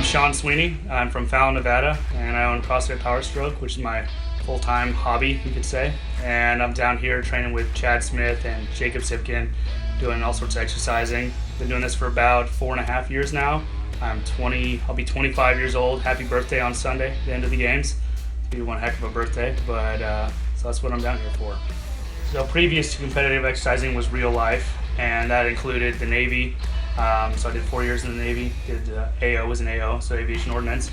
Sweeney. I'm from Fallon, Nevada, and I own CrossFit Powerstroke, which is my full-time hobby, you could say. And I'm down here training with Chad Smith and Jacob Tsypkin, doing all sorts of exercising. Been doing this for about 4.5 years now. I'll be 25 years old. Happy birthday on Sunday, the end of the games. It'll be one heck of a birthday, but so that's what I'm down here for. So previous to competitive exercising was real life, and that included the Navy. So I did 4 years in the Navy, did AO, was an AO, so Aviation Ordnance.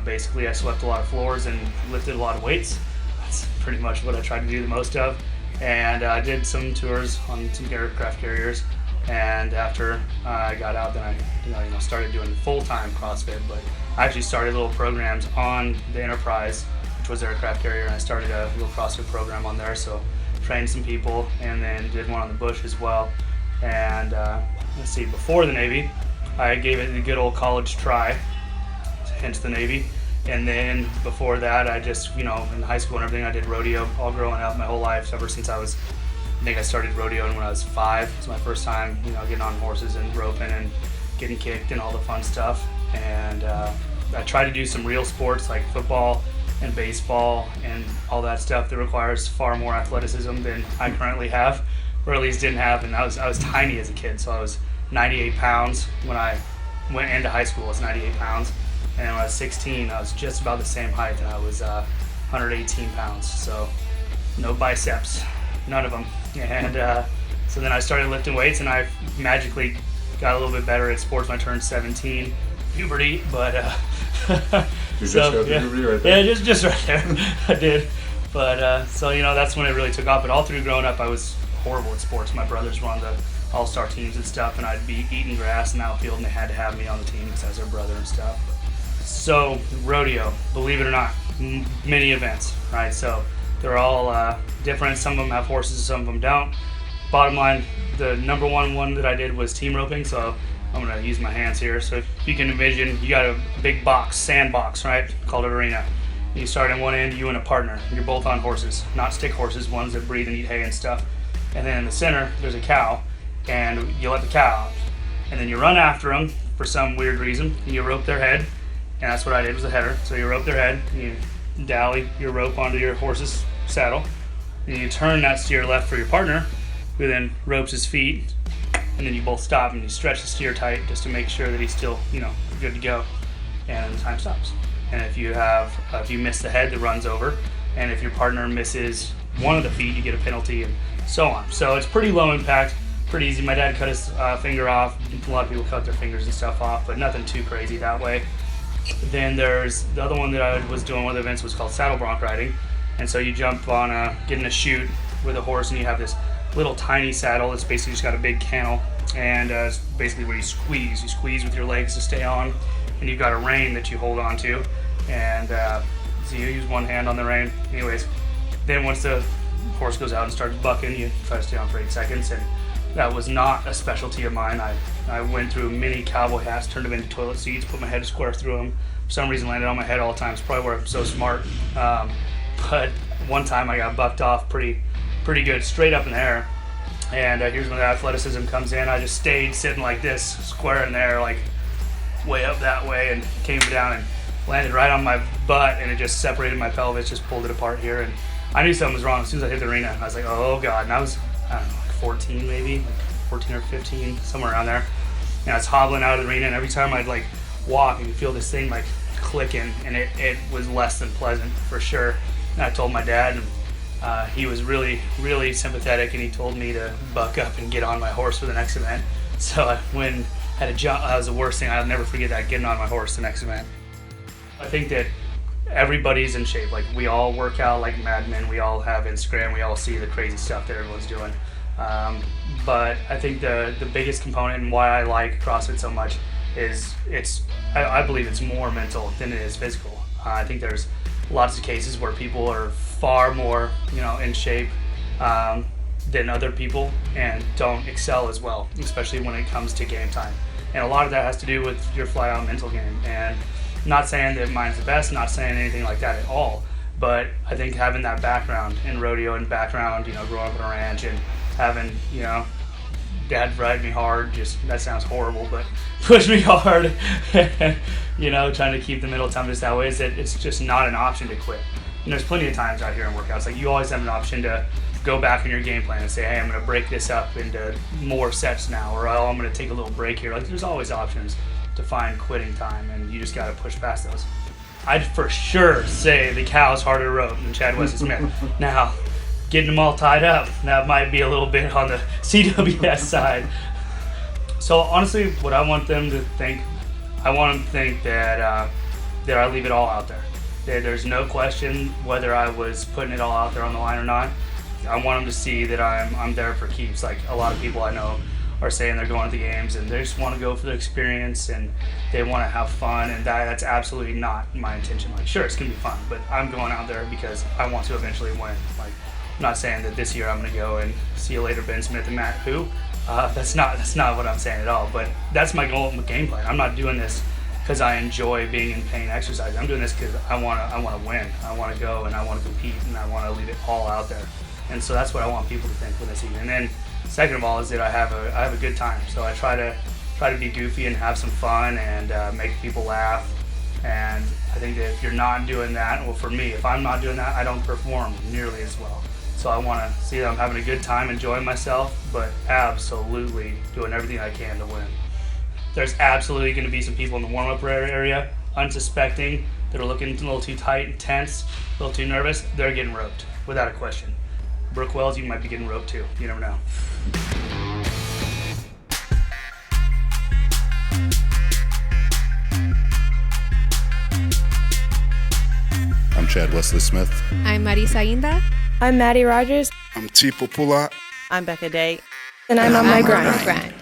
Basically I swept a lot of floors and lifted a lot of weights. That's pretty much what I tried to do the most of. And I did some tours on some aircraft carriers. And after I got out, then I started doing full-time CrossFit. But I actually started little programs on the Enterprise, which was an aircraft carrier, and I started a little CrossFit program on there. So trained some people, and then did one on the Bush as well. And let's see, before the Navy, I gave it a good old college try, hence the Navy. And then before that, I just, in high school and everything, I did rodeo all growing up, my whole life, ever since I started rodeoing when I was 5. It was my first time, getting on horses and roping and getting kicked and all the fun stuff. And I tried to do some real sports like football and baseball and all that stuff that requires far more athleticism than I currently have, or at least didn't have. And I was tiny as a kid, so I was 98 pounds when I went into high school. I was 98 pounds, and when I was 16, I was just about the same height, and I was 118 pounds. So no biceps, none of them. And so then I started lifting weights, and I magically got a little bit better at sports when I turned 17. Puberty, but you just got the puberty right there. Yeah, just right there. I did, but so that's when it really took off. But all through growing up, I was horrible at sports. My brothers were on the all-star teams and stuff, and I'd be eating grass in the outfield, and they had to have me on the team because I was their brother and stuff. So rodeo, believe it or not, many events, right? So they're all different. Some of them have horses, some of them don't. Bottom line, the number one that I did was team roping. So I'm gonna use my hands here. So if you can envision, you got a big box, sand box, right? Called an arena. You start in one end, you and a partner. You're both on horses, not stick horses, ones that breathe and eat hay and stuff. And then in the center, there's a cow, and you let the cow out. And then you run after them for some weird reason, and you rope their head. And that's what I did, was a header. So you rope their head, and you dally your rope onto your horse's saddle, and you turn that steer left for your partner, who then ropes his feet, and then you both stop and you stretch the steer tight just to make sure that he's still, good to go. And the time stops. And if you miss the head, the run's over. And if your partner misses one of the feet, you get a penalty, and so on. So it's pretty low impact, pretty easy. My dad cut his finger off. A lot of people cut their fingers and stuff off, but nothing too crazy that way. Then there's the other one that I was doing, one of the events was called saddle bronc riding. And so you jump on get in a chute with a horse, and you have this little tiny saddle that's basically just got a big cantle, and it's basically where you squeeze with your legs to stay on, and you've got a rein that you hold on to, and so you use one hand on the rein. Anyways, then once the horse goes out and starts bucking, you try to stay on for 8 seconds, and that was not a specialty of mine. I went through many cowboy hats, turned them into toilet seats, put my head square through them. For some reason landed on my head all the time. It's probably where I'm so smart. But one time I got bucked off pretty good, straight up in the air. And here's when the athleticism comes in. I just stayed sitting like this, square in there, like way up that way, and came down and landed right on my butt, and it just separated my pelvis, just pulled it apart here. And I knew something was wrong as soon as I hit the arena. I was like, oh God. And I was, like 14 maybe, like 14 or 15, somewhere around there. And I was hobbling out of the arena, and every time I'd like walk, you could feel this thing like clicking, and it was less than pleasant for sure. And I told my dad, and he was really, really sympathetic, and he told me to buck up and get on my horse for the next event. So I went and had a jump. That was the worst thing. I'll never forget that, getting on my horse the next event. I think that everybody's in shape. Like, we all work out like madmen. We all have Instagram. We all see the crazy stuff that everyone's doing. But I think the biggest component and why I like CrossFit so much is I believe it's more mental than it is physical. I think there's lots of cases where people are far more in shape than other people and don't excel as well, especially when it comes to game time. And a lot of that has to do with your flat out mental game. And not saying that mine's the best, not saying anything like that at all, but I think having that background in rodeo and background, growing up on a ranch and having, Dad ride me hard. Just that sounds horrible, but push me hard. You know, trying to keep the middle time just that way. Is that it's just not an option to quit. And there's plenty of times out here in workouts like you always have an option to go back in your game plan and say, hey, I'm going to break this up into more sets now, or oh, I'm going to take a little break here. Like there's always options to find quitting time, and you just got to push past those. I'd for sure say the cow's harder to rope than Chad Wesley Smith. Now, getting them all tied up, that might be a little bit on the CWS side. So honestly, what I want them to think, I want them to think that that I leave it all out there. There's no question whether I was putting it all out there on the line or not. I want them to see that I'm there for keeps. Like a lot of people I know are saying they're going to the games and they just want to go for the experience and they want to have fun, and that's absolutely not my intention. Like sure, it's gonna be fun, but I'm going out there because I want to eventually win. Like I'm not saying that this year I'm gonna go and see you later, Ben Smith and Matt Who. That's not what I'm saying at all. But that's my goal, my game plan. I'm not doing this because I enjoy being in pain exercise. I'm doing this because I want to win. I want to go and I want to compete and I want to leave it all out there. And so that's what I want people to think when they see me. And then second of all is that I have a good time. So I try to be goofy and have some fun and make people laugh. And I think that if you're not doing that, well for me, if I'm not doing that, I don't perform nearly as well. So I want to see that I'm having a good time, enjoying myself, but absolutely doing everything I can to win. There's absolutely going to be some people in the warm-up area, unsuspecting, that are looking a little too tight and tense, a little too nervous. They're getting roped, without a question. Brooke Wells, you might be getting roped too. You never know. I'm Chad Wesley Smith. I'm Marisa Inda. I'm Maddie Rogers. I'm T. Popula. I'm Becca Day. And I'm on my grind.